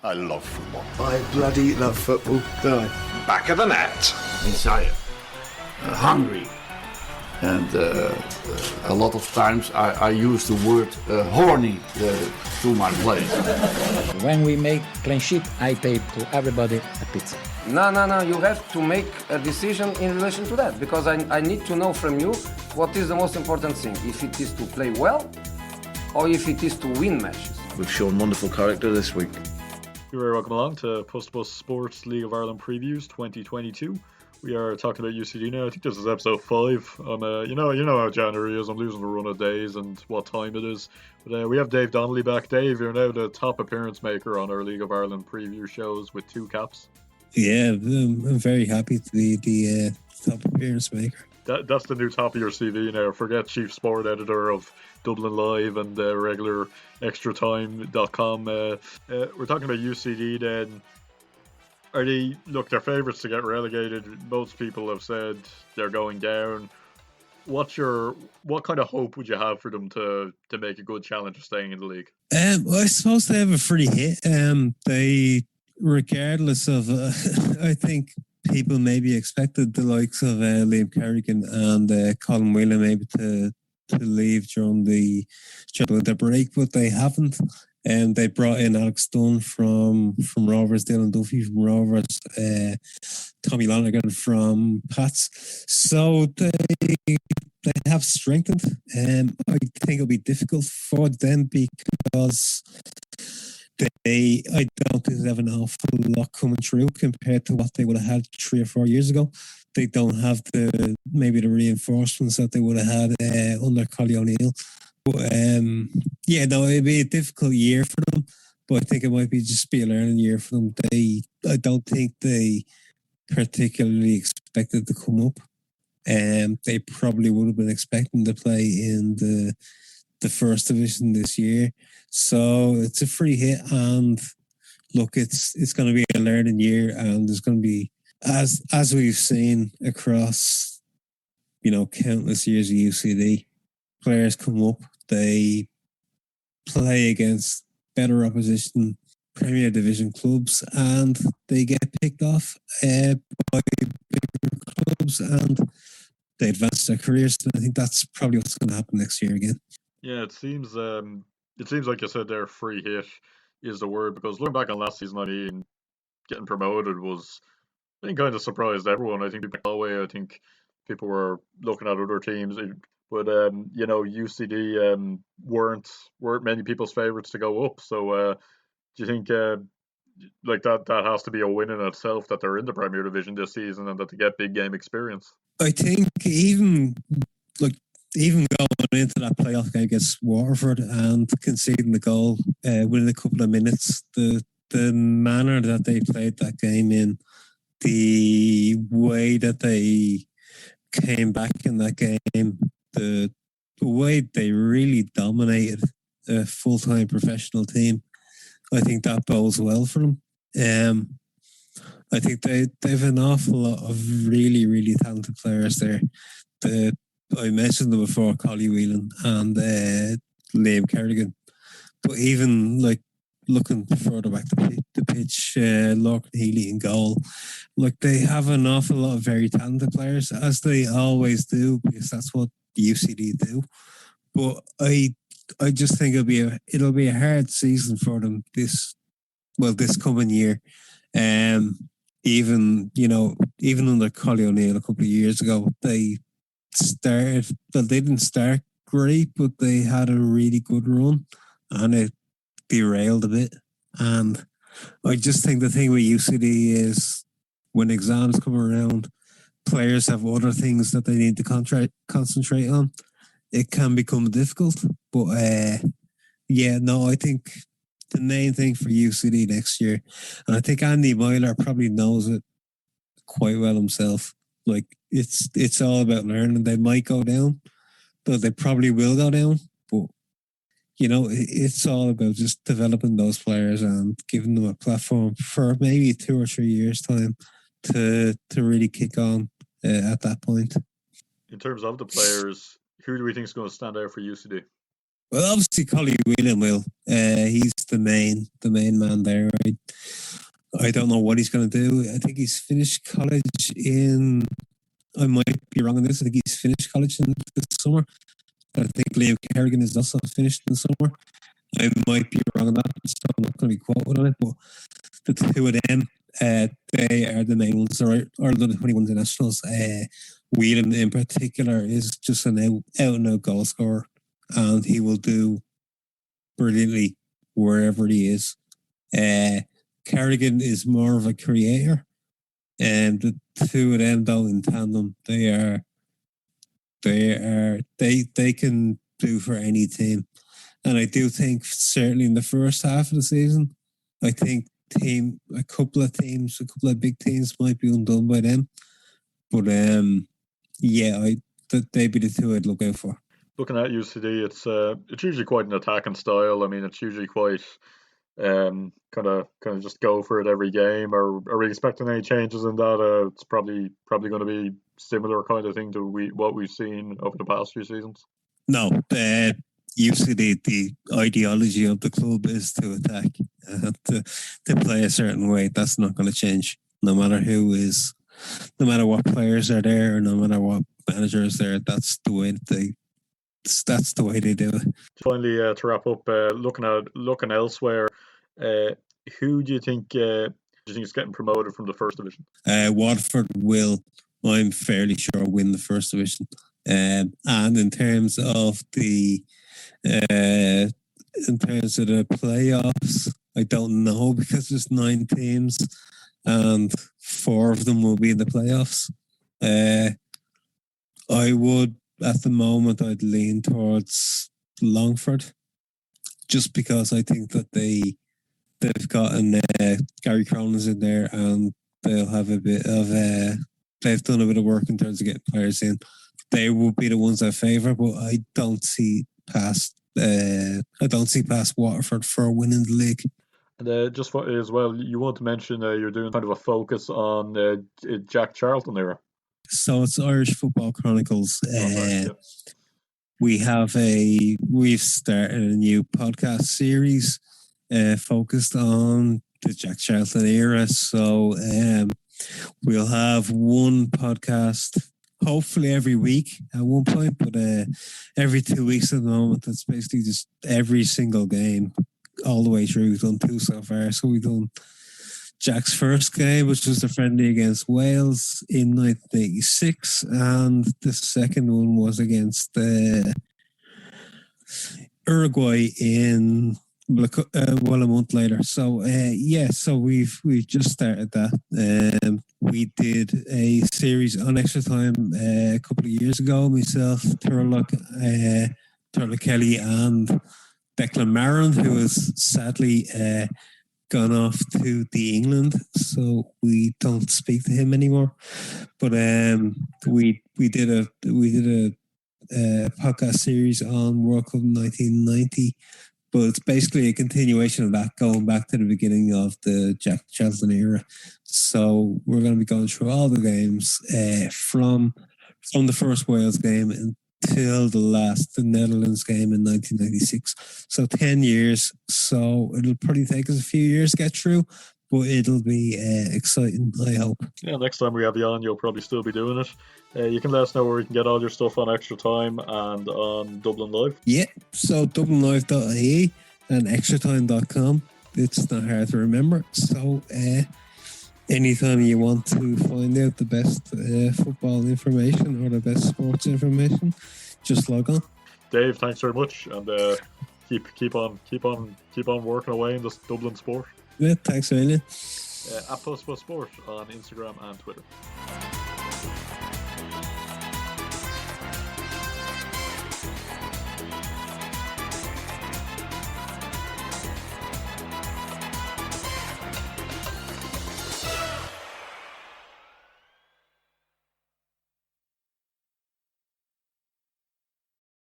I love football. I bloody love football, don't I? Back of the net. Desire, hungry, and a lot of times I use the word horny to my play. When we make clean sheet, I pay to everybody a pizza. No, you have to make a decision in relation to that, because I need to know from you what is the most important thing, if it is to play well or if it is to win matches. We've shown wonderful character this week. You're very welcome along to PostToPost.Sports League of Ireland Previews 2022. We are talking about UCD now. I think this is episode 5. You know how January is. I'm losing the run of days and what time it is. But we have Dave Donnelly back. Dave, you're now the top appearance maker on our League of Ireland preview shows with 2 caps. Yeah, I'm very happy to be the top appearance maker. That's the new top of your CV now. Forget chief sport editor of Dublin Live and regular ExtraTime.com. We're talking about UCD then. Are they, they're favourites to get relegated. Most people have said they're going down. What kind of hope would you have for them to make a good challenge of staying in the league? Well, I suppose they have a free hit. They, regardless of, I think people maybe expected the likes of Liam Kerrigan and Colin Whelan maybe to leave during the break, but they haven't. And they brought in Alex Dunn from Rovers, Dylan Duffy from Rovers, Tommy Lonergan from Pats. So they have strengthened. I think it'll be difficult for them because I don't think they have an awful lot coming through compared to what they would have had 3 or 4 years ago. They don't have the reinforcements that they would have had under Collie O'Neill. But it'd be a difficult year for them. But I think it might just be a learning year for them. I don't think they particularly expected to come up. They probably would have been expecting to play in the first division this year. So it's a free hit, and look, it's going to be a learning year, and there's going to be, as we've seen across, countless years of UCD, players come up, they play against better opposition, Premier Division clubs, and they get picked off by bigger clubs, and they advance their careers. And I think that's probably what's going to happen next year again. Yeah, it seems like you said there, free hit is the word, because looking back on last season, getting promoted was, I think, kind of surprised everyone. I think people were looking at other teams, but UCD weren't many people's favourites to go up. So do you think that has to be a win in itself, that they're in the Premier Division this season and that they get big game experience? I think even going into that playoff game against Waterford and conceding the goal within a couple of minutes, the manner that they played that game in, the way that they came back in that game, the way they really dominated a full-time professional team, I think that bodes well for them. I think they've an awful lot of really, really talented players there. I mentioned them before, Collie Whelan and Liam Kerrigan. But even looking further back the pitch, Lorcan Healy in goal, they have an awful lot of very talented players, as they always do, because that's what the UCD do. But I just think it'll be a hard season for them this coming year. Even under Collie O'Neill a couple of years ago, they didn't start great, but they had a really good run, and it derailed a bit. And I just think the thing with UCD is, when exams come around, players have other things that they need to concentrate on. It can become difficult. But I think the main thing for UCD next year, and I think Andy Myler probably knows it quite well himself, it's all about learning. They might go down, but they probably will go down. But it's all about just developing those players and giving them a platform for maybe 2 or 3 years' time to really kick on at that point. In terms of the players, who do we think is going to stand out for UCD? Well, obviously, Collie Whelan will. He's the main man there. I don't know what he's going to do. I think he's finished college in. I might be wrong on this. I think he's finished college in the summer. I think Liam Kerrigan is also finished in the summer. I might be wrong on that, so I'm not going to be quoted on it. But the two of them, they are the main ones. Or the 21 internationals. Whelan in particular is just an out and out goal scorer, and he will do brilliantly wherever he is. Kerrigan is more of a creator, and the two of them, though, in tandem, they can do for any team. And I do think certainly in the first half of the season, I think a couple of big teams might be undone by them. But they'd be the two I'd look out for. Looking at UCD, it's usually quite an attacking style. I mean, it's usually quite kind of just go for it every game. Are we expecting any changes in that? It's probably going to be similar kind of thing to what we've seen over the past few seasons. No, UCD, the ideology of the club is to attack, to play a certain way. That's not going to change, no matter who is, no matter what players are there, or no matter what manager is there. That's the way they do it. Finally, to wrap up, looking elsewhere, who do you think is getting promoted from the first division? Waterford will, I'm fairly sure, win the first division. And in terms of the playoffs, I don't know, because there's 9 teams and 4 of them will be in the playoffs. I would, at the moment, I'd lean towards Longford, just because I think that they've gotten Gary Cronin's in there, and they'll have they've done a bit of work in terms of getting players in. They will be the ones I favour, but I don't see past Waterford for winning the league. And just as well, you want to mention you're doing kind of a focus on Jack Charlton era. So it's Irish Football Chronicles. Yeah. We've started a new podcast series focused on the Jack Charlton era. So we'll have one podcast hopefully every week at one point, but every 2 weeks at the moment. That's basically just every single game all the way through. We've done 2 so far. So we've done Jack's first game, which was the friendly against Wales in 1986, and the second one was against Uruguay in a month later. So so we've just started that. We did a series on ExtraTime a couple of years ago. Myself, Turlock Kelly, and Declan Maron, who has sadly gone off to the England, so we don't speak to him anymore. But we did a podcast series on World Cup 1990. But it's basically a continuation of that, going back to the beginning of the Jack Charlton era. So we're going to be going through all the games from the first Wales game until the Netherlands game in 1996. So 10 years. So it'll probably take us a few years to get through, but it'll be exciting, I hope. Yeah, next time we have you on, you'll probably still be doing it. You can let us know where we can get all your stuff on ExtraTime and on Dublin Live. Yeah, so dublinlive.ie and extratime.com. It's not hard to remember. So anytime you want to find out the best football information or the best sports information, just log on. Dave, thanks very much, and keep on working away in this Dublin sport. Yeah, thanks, Ailey. At PostToPost.Sport on Instagram and Twitter.